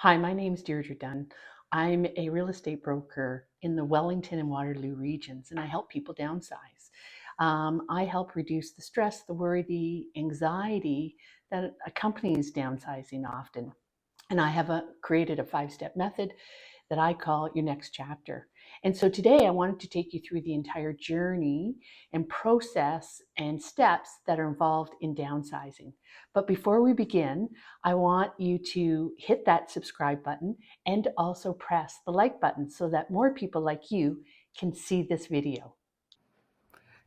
Hi, my name is Deirdre Dunn. I'm a real estate broker in the Wellington and Waterloo regions, and I help people downsize. I help reduce the stress, the worry, the anxiety that accompanies downsizing often. And I have created a 5-step method that I call your next chapter. And so today I wanted to take you through the entire journey and process and steps that are involved in downsizing. But before we begin, I want you to hit that subscribe button and also press the like button so that more people like you can see this video.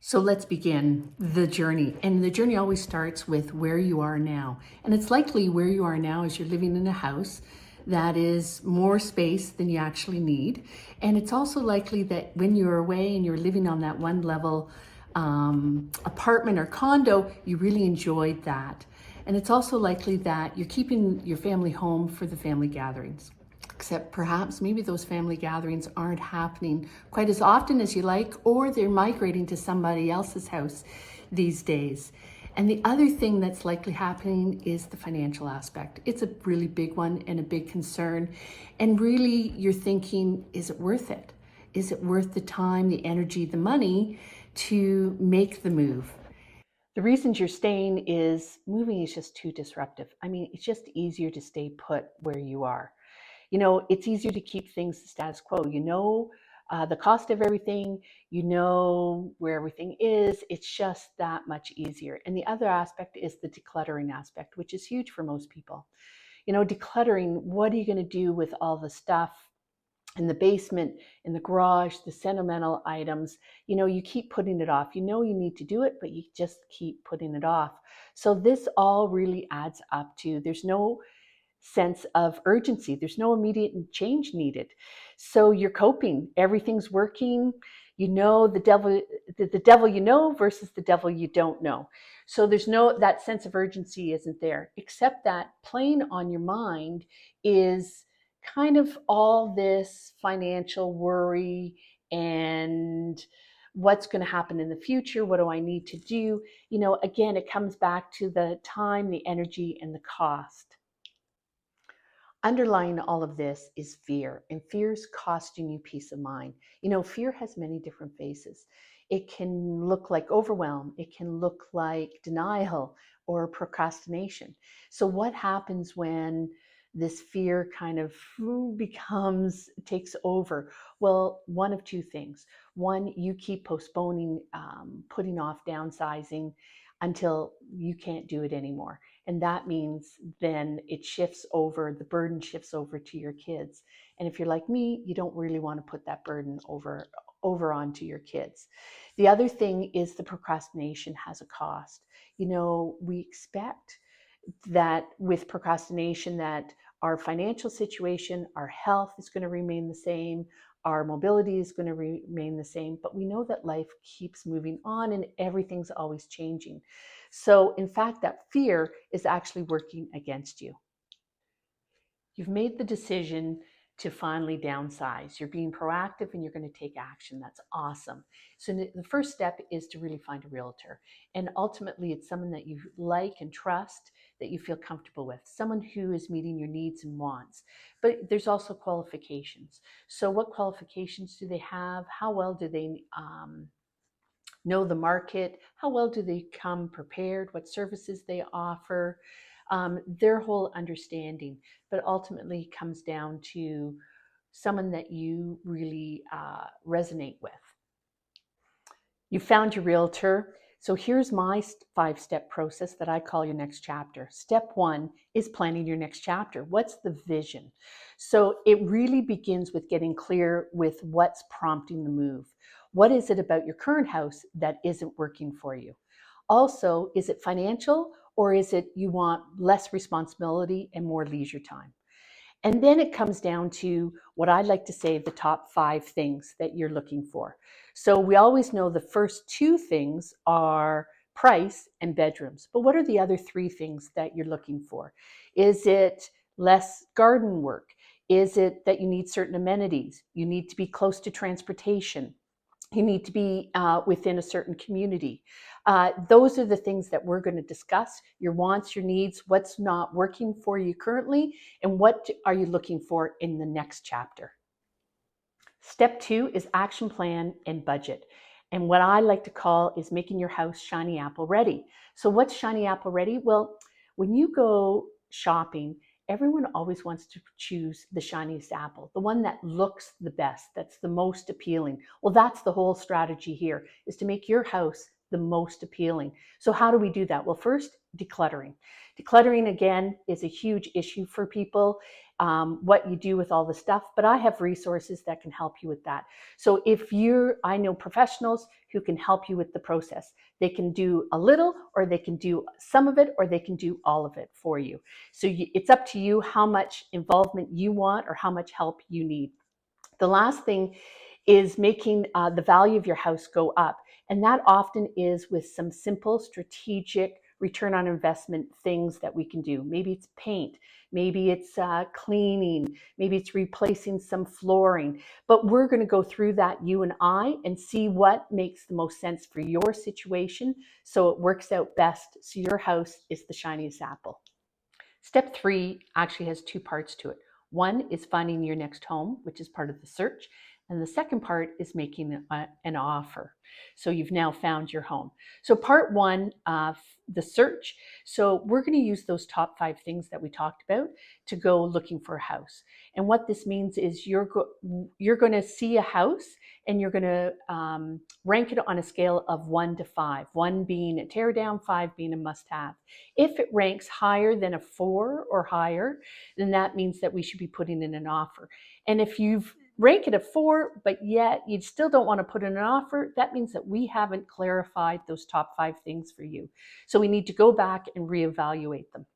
So let's begin the journey. And the journey always starts with where you are now. And it's likely where you are now is you're living in a house that is more space than you actually need. And it's also likely that when you're away and you're living on that one level apartment or condo, you really enjoyed that. And it's also likely that you're keeping your family home for the family gatherings. Except perhaps maybe those family gatherings aren't happening quite as often as you like, or they're migrating to somebody else's house these days. And the other thing that's likely happening is the financial aspect. It's a really big one and a big concern. And really you're thinking, is it worth it? Is it worth the time, the energy, the money to make the move? The reasons you're staying is moving is just too disruptive. I mean, it's just easier to stay put where you are. It's easier to keep things the status quo. The cost of everything, you know where everything is. It's just that much easier. And the other aspect is the decluttering aspect, which is huge for most people. Decluttering, what are you going to do with all the stuff in the basement, in the garage, the sentimental items? You keep putting it off. You know you need to do it, but you just keep putting it off. So this all really adds up to there's no sense of urgency. There's no immediate change needed. So you're coping. Everything's working. The devil you know versus the devil you don't know. So that sense of urgency isn't there, except that playing on your mind is kind of all this financial worry and what's going to happen in the future. What do I need to do? Again, it comes back to the time, the energy, and the cost. Underlying all of this is fear, and fear is costing you peace of mind. Fear has many different faces. It can look like overwhelm, it can look like denial or procrastination. So, what happens when this fear kind of takes over? Well, one of two things. One, you keep postponing, putting off downsizing until you can't do it anymore. And that means then the burden shifts over to your kids. And if you're like me, you don't really want to put that burden over onto your kids. The other thing is the procrastination has a cost. We expect that with procrastination that our financial situation, our health is going to remain the same, our mobility is going to remain the same, but we know that life keeps moving on and everything's always changing. So in fact, that fear is actually working against you. You've made the decision to finally downsize. You're being proactive and you're going to take action. That's awesome. So the first step is to really find a realtor. And ultimately, it's someone that you like and trust, that you feel comfortable with, someone who is meeting your needs and wants. But there's also qualifications. So what qualifications do they have? How well do they know the market? How well do they come prepared? What services they offer? Their whole understanding, but ultimately comes down to someone that you really resonate with. You found your realtor. So here's my 5-step process that I call your next chapter. Step 1 is planning your next chapter. What's the vision? So it really begins with getting clear with what's prompting the move. What is it about your current house that isn't working for you? Also, is it financial, or is it you want less responsibility and more leisure time? And then it comes down to what I like to say, the top 5 things that you're looking for. So we always know the first 2 things are price and bedrooms. But what are the other 3 things that you're looking for? Is it less garden work? Is it that you need certain amenities? You need to be close to transportation? You need to be within a certain community. Those are the things that we're going to discuss: your wants, your needs, what's not working for you currently, and what are you looking for in the next chapter. Step 2 is action plan and budget. And what I like to call is making your house shiny apple ready. So what's shiny apple ready? Well, when you go shopping, everyone always wants to choose the shiniest apple, the one that looks the best, that's the most appealing. Well, that's the whole strategy here, is to make your house the most appealing. So how do we do that? Well, first, decluttering. Decluttering, again, is a huge issue for people, what you do with all the stuff, but I have resources that can help you with that. So I know professionals who can help you with the process. They can do a little, or they can do some of it, or they can do all of it for you. So it's up to you how much involvement you want or how much help you need. The last thing is making the value of your house go up. And that often is with some simple strategic return on investment things that we can do. Maybe it's paint, maybe it's cleaning, maybe it's replacing some flooring. But we're going to go through that, you and I, and see what makes the most sense for your situation so it works out best so your house is the shiniest apple. Step 3 actually has 2 parts to it. One is finding your next home, which is part of the search. And the second part is making an offer. So you've now found your home. So part 1, the search. So we're going to use those top 5 things that we talked about to go looking for a house. And what this means is you're going to see a house, and you're going to rank it on a scale of 1 to 5. 1 being a tear down, 5 being a must-have. If it ranks higher than a 4 or higher, then that means that we should be putting in an offer. And if you've ranked it a 4, but yet you still don't want to put in an offer, that means that we haven't clarified those top 5 things for you. So we need to go back and reevaluate them.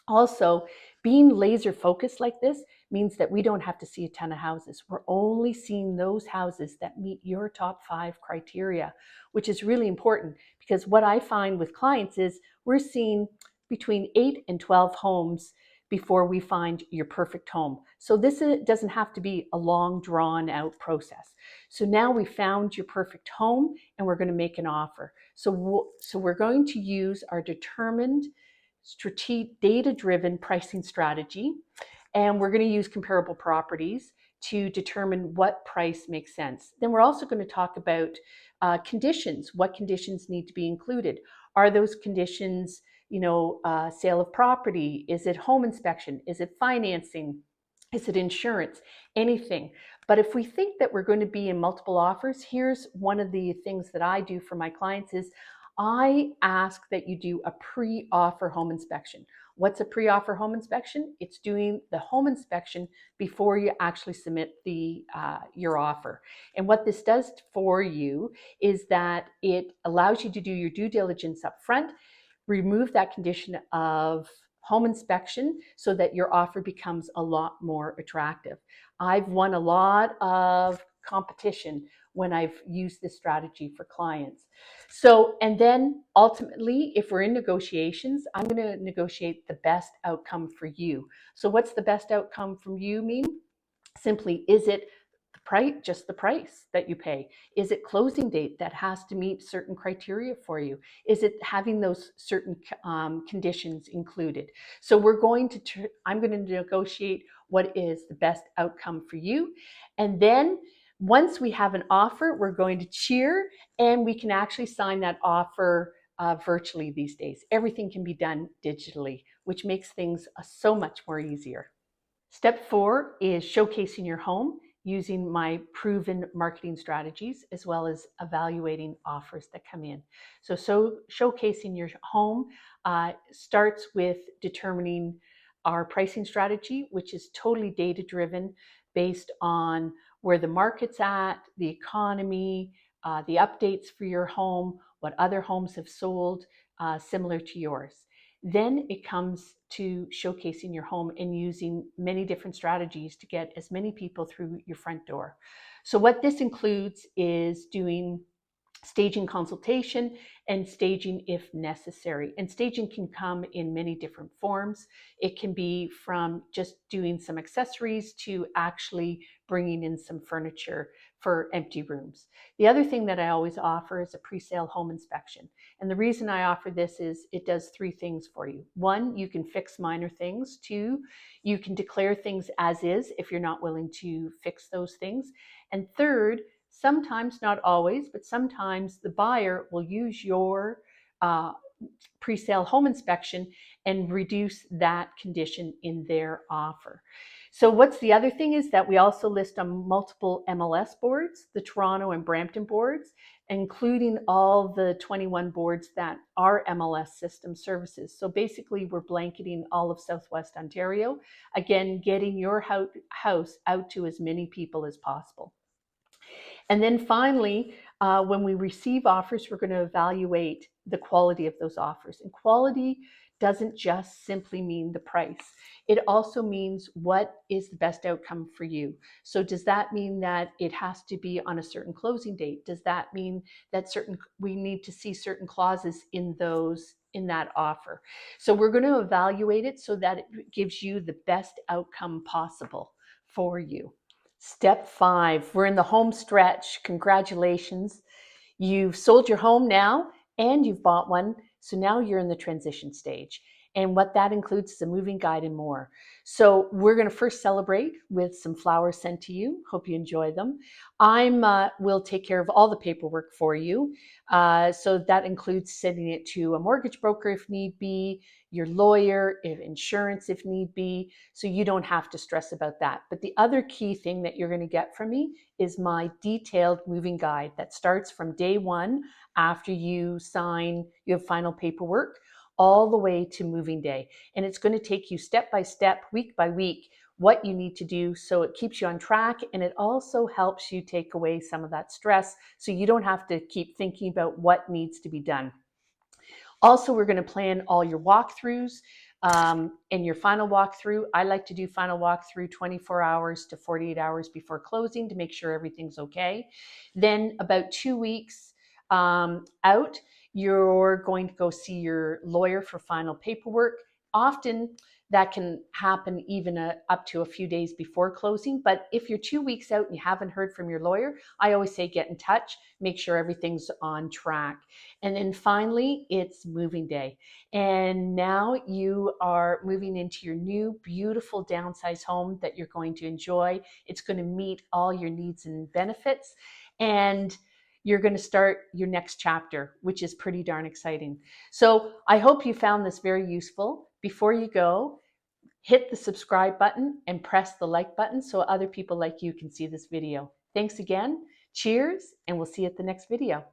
Also, being laser focused like this means that we don't have to see a ton of houses. We're only seeing those houses that meet your top 5 criteria, which is really important, because what I find with clients is we're seeing between 8 and 12 homes before we find your perfect home. So this doesn't have to be a long, drawn out process. So now we found your perfect home, and we're going to make an offer. So we're going to use our determined, strategic, data-driven pricing strategy, and we're going to use comparable properties to determine what price makes sense. Then we're also going to talk about conditions. What conditions need to be included? Are those conditions, sale of property? Is it home inspection? Is it financing? Is it insurance? Anything. But if we think that we're going to be in multiple offers, here's one of the things that I do for my clients is I ask that you do a pre-offer home inspection. What's a pre-offer home inspection? It's doing the home inspection before you actually submit your offer. And what this does for you is that it allows you to do your due diligence up front, remove that condition of home inspection so that your offer becomes a lot more attractive. I've won a lot of competition when I've used this strategy for clients. So, and then ultimately, if we're in negotiations, I'm going to negotiate the best outcome for you. So what's the best outcome from you mean? Simply, is it the price, just the price that you pay? Is it closing date that has to meet certain criteria for you? Is it having those certain conditions included? So I'm going to negotiate what is the best outcome for you. And then once we have an offer, we're going to cheer, and we can actually sign that offer virtually these days. Everything can be done digitally, which makes things so much more easier. Step 4 is showcasing your home using my proven marketing strategies, as well as evaluating offers that come in. So showcasing your home starts with determining our pricing strategy, which is totally data-driven, based on where the market's at, the economy, the updates for your home, what other homes have sold similar to yours. Then it comes to showcasing your home and using many different strategies to get as many people through your front door. So what this includes is doing staging consultation, and staging if necessary. And staging can come in many different forms. It can be from just doing some accessories to actually bringing in some furniture for empty rooms. The other thing that I always offer is a pre-sale home inspection. And the reason I offer this is it does three things for you. One, you can fix minor things. Two, you can declare things as is if you're not willing to fix those things. And third, sometimes, not always, but sometimes the buyer will use your uh, pre-sale home inspection and reduce that condition in their offer. So what's the other thing is that we also list on multiple MLS boards, the Toronto and Brampton boards, including all the 21 boards that are MLS system services. So basically we're blanketing all of Southwest Ontario, again, getting your house out to as many people as possible. And then finally, when we receive offers, we're going to evaluate the quality of those offers. And quality doesn't just simply mean the price. It also means what is the best outcome for you. So does that mean that it has to be on a certain closing date? Does that mean that we need to see certain clauses in that offer? So we're going to evaluate it so that it gives you the best outcome possible for you. Step 5, we're in the home stretch. Congratulations. You've sold your home now and you've bought one. So now you're in the transition stage. And what that includes is a moving guide and more. So we're going to first celebrate with some flowers sent to you. Hope you enjoy them. Will take care of all the paperwork for you. So that includes sending it to a mortgage broker if need be, your lawyer, if insurance if need be. So you don't have to stress about that. But the other key thing that you're going to get from me is my detailed moving guide that starts from day one after you have final paperwork, all the way to moving day. And it's going to take you step by step, week by week, what you need to do so it keeps you on track, and it also helps you take away some of that stress so you don't have to keep thinking about what needs to be done. Also, we're going to plan all your walkthroughs and your final walkthrough. I like to do final walkthrough 24 hours to 48 hours before closing to make sure everything's okay. Then about 2 weeks out, you're going to go see your lawyer for final paperwork. Often that can happen even up to a few days before closing. But if you're 2 weeks out and you haven't heard from your lawyer, I always say get in touch, make sure everything's on track. And then finally, it's moving day. And now you are moving into your new, beautiful downsized home that you're going to enjoy. It's going to meet all your needs and benefits. And you're going to start your next chapter, which is pretty darn exciting. So I hope you found this very useful. Before you go, hit the subscribe button and press the like button so other people like you can see this video. Thanks again. Cheers, and we'll see you at the next video.